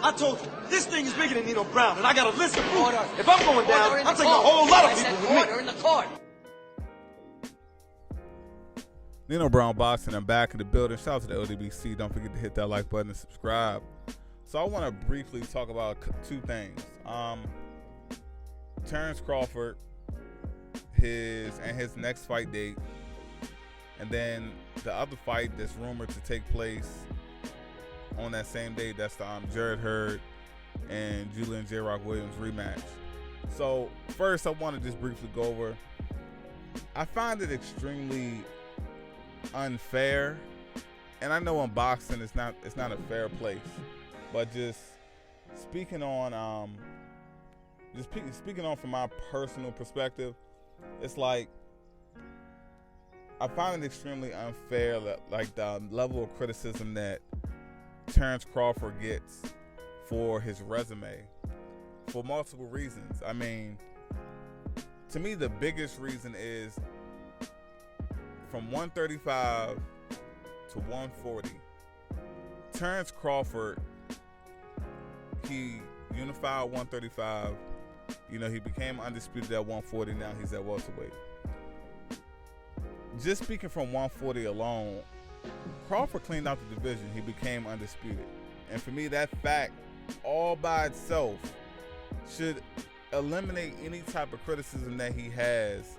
I told you, this thing is bigger than Nino Brown, and I got a list of Order. If I'm going down, Order in I'm the taking a court. whole lot I of said people with order me. in the court. Nino Brown Boxing, I'm back in the building. Shout out to the LDBC. Don't forget to hit that like button and subscribe. So I want to briefly talk about two things. Terence Crawford, his next fight date, and then the other fight that's rumored to take place on that same day. That's the Jared Hurd and Julian J. Rock Williams rematch. So first, I want to just briefly go over. I find it extremely unfair, and I know in boxing it's not a fair place, but just speaking on from my personal perspective, it's like I find it extremely unfair that, like, the level of criticism that Terence Crawford gets for his resume for multiple reasons. I mean, to me, the biggest reason is from 135 to 140, Terence Crawford, he unified 135. You know, he became undisputed at 140. Now he's at welterweight. Just speaking from 140 alone, Crawford cleaned out the division. He became undisputed. And for me, that fact all by itself should eliminate any type of criticism that he has.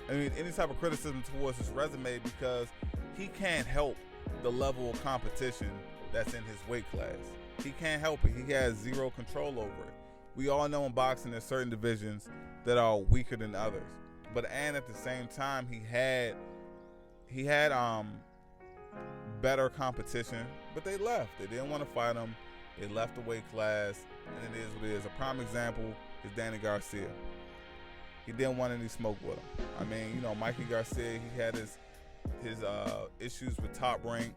I mean, any type of criticism towards his resume, because he can't help the level of competition that's in his weight class. He can't help it. He has zero control over it. We all know in boxing there's certain divisions that are weaker than others. And at the same time, he had better competition, but they left. They didn't want to fight him. They left the weight class, and it is what it is. A prime example is Danny Garcia. He didn't want any smoke with him. I mean, you know, Mikey Garcia, he had his issues with Top Rank,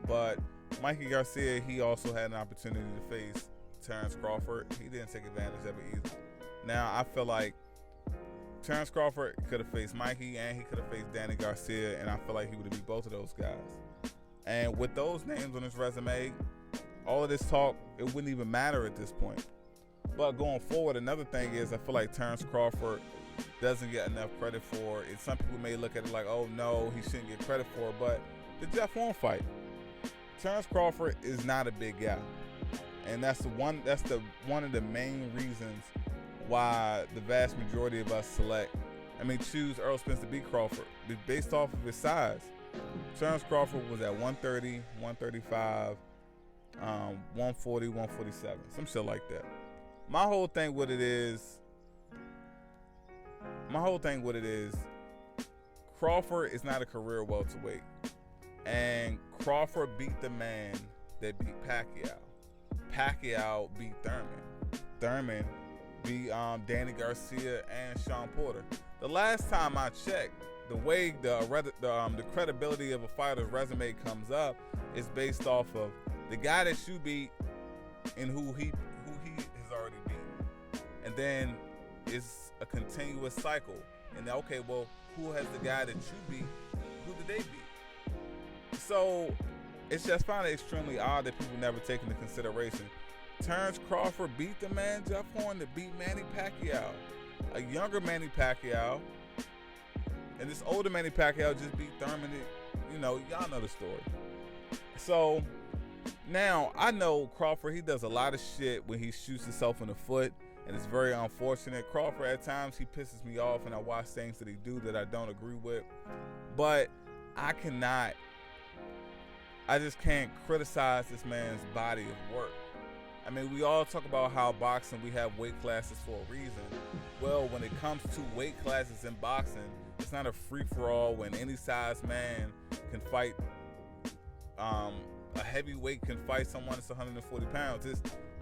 but Mikey Garcia, he also had an opportunity to face Terence Crawford. He didn't take advantage of it either. Now, I feel like Terence Crawford could have faced Mikey, and he could have faced Danny Garcia, and I feel like he would have beat both of those guys. And with those names on his resume, all of this talk, it wouldn't even matter at this point. But going forward, another thing is I feel like Terence Crawford doesn't get enough credit for it. Some people may look at it like, oh no, he shouldn't get credit for it, but the Jeff Horn fight, Terence Crawford is not a big guy. And that's one of the main reasons why the vast majority of us choose Errol Spence to beat Crawford, based off of his size. Terence Crawford was at 130, 135, 140, 147, some shit like that. My whole thing with it is, Crawford is not a career welterweight, and Crawford beat the man that beat Pacquiao. Pacquiao beat Thurman beat Danny Garcia and Sean Porter. The last time I checked, the way the credibility of a fighter's resume comes up is based off of the guy that you beat and who he has already beat, and then it's a continuous cycle. And then, okay, well, who has the guy that you beat? Who did they beat? So it's just found it extremely odd that people never take into consideration. Terence Crawford beat the man Jeff Horn that beat Manny Pacquiao, a younger Manny Pacquiao, and this older Manny Pacquiao just beat Thurman. You know, y'all know the story. So now I know Crawford, he does a lot of shit when he shoots himself in the foot, and it's very unfortunate. Crawford, at times, he pisses me off, and I watch things that he do that I don't agree with. But I just can't criticize this man's body of work. I mean, we all talk about how boxing, we have weight classes for a reason. Well, when it comes to weight classes in boxing, it's not a free-for-all when any size man can fight. A heavyweight can fight someone that's 140 pounds.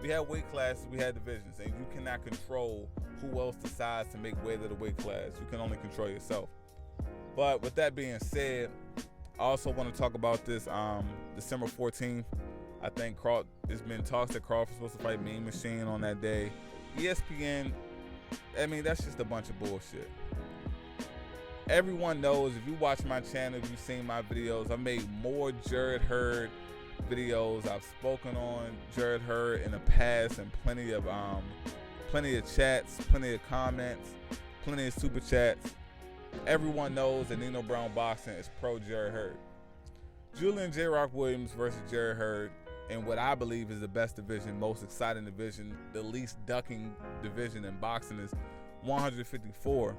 We have weight classes, we have divisions, and you cannot control who else decides to make weight of the weight class. You can only control yourself. But with that being said, I also want to talk about this December 14th. I think there's been talks that Crawford's supposed to fight Mean Machine on that day. ESPN, I mean, that's just a bunch of bullshit. Everyone knows, if you watch my channel, if you've seen my videos, I made more Jared Hurd videos. I've spoken on Jared Hurd in the past, and plenty of chats, plenty of comments, plenty of super chats. Everyone knows that Nino Brown Boxing is pro Jared Hurd. Julian J. Rock Williams versus Jared Hurd in what I believe is the best division, most exciting division, the least ducking division in boxing is 154.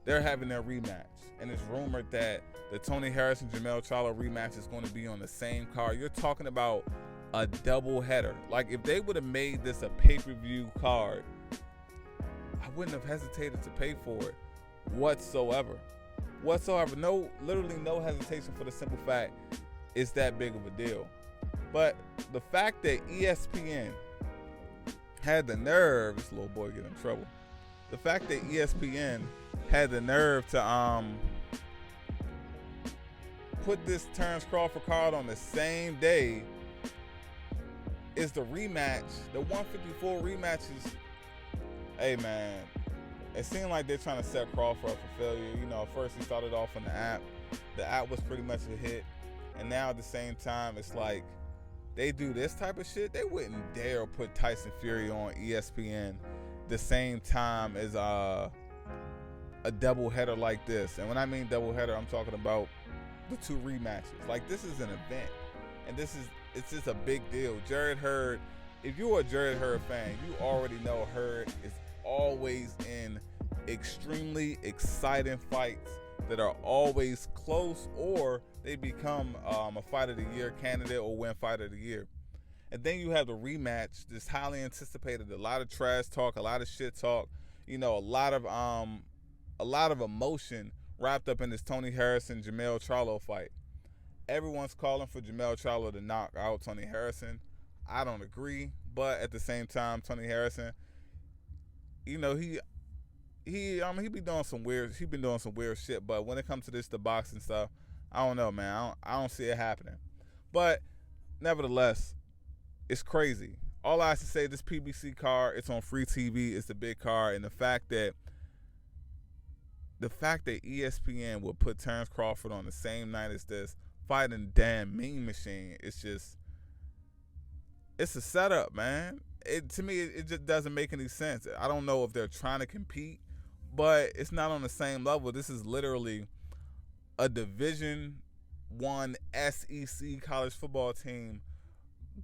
They're having their rematch, and it's rumored that the Tony Harrison Jermell Charlo rematch is going to be on the same card. You're talking about a double header. Like, if they would have made this a pay-per-view card, I wouldn't have hesitated to pay for it whatsoever. No, literally no hesitation, for the simple fact it's that big of a deal. But the fact that ESPN had the nerve, this little boy get in trouble. The fact that ESPN had the nerve to put this Terence Crawford card on the same day is the rematch. The 154 rematches. Hey man, it seemed like they're trying to set Crawford up for failure. You know, first he started off on the app. The app was pretty much a hit. And now at the same time, it's like they do this type of shit. They wouldn't dare put Tyson Fury on ESPN the same time as a doubleheader like this. And when I mean doubleheader, I'm talking about the two rematches. Like, this is an event, and it's just a big deal. Jared Hurd, if you're a Jared Hurd fan, you already know Hurd is always in extremely exciting fights that are always close, or they become a Fight of the Year candidate or win Fight of the Year. And then you have the rematch, this highly anticipated, a lot of trash talk, a lot of shit talk, you know, a lot of emotion wrapped up in this Tony Harrison Jermell Charlo fight. Everyone's calling for Jermell Charlo to knock out Tony Harrison. I don't agree, but at the same time, Tony Harrison, you know, he be doing some weird shit, but when it comes to the boxing stuff, I don't know, man. I don't see it happening. But nevertheless, it's crazy. All I have to say, this PBC card, it's on free TV, it's the big card, and the fact that ESPN will put Terence Crawford on the same night as this, fighting damn Mean Machine, it's a setup, man. To me, it just doesn't make any sense. I don't know if they're trying to compete, but it's not on the same level. This is literally a Division I SEC college football team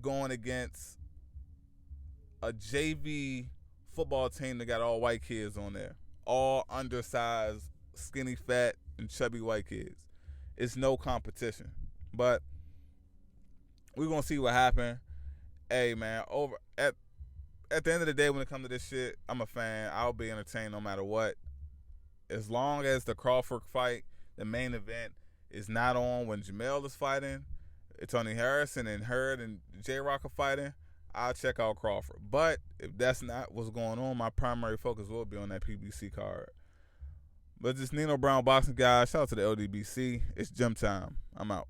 going against a JV football team that got all white kids on there. All undersized, skinny, fat, and chubby white kids. It's no competition. But we're going to see what happens. Hey, man, at the end of the day, when it comes to this shit, I'm a fan. I'll be entertained no matter what. As long as the Crawford fight, the main event, is not on when Jermell is fighting, Tony Harrison and Hurd and J-Rock are fighting, I'll check out Crawford. But if that's not what's going on, my primary focus will be on that PBC card. But this Nino Brown Boxing guy, shout out to the LDBC. It's gym time. I'm out.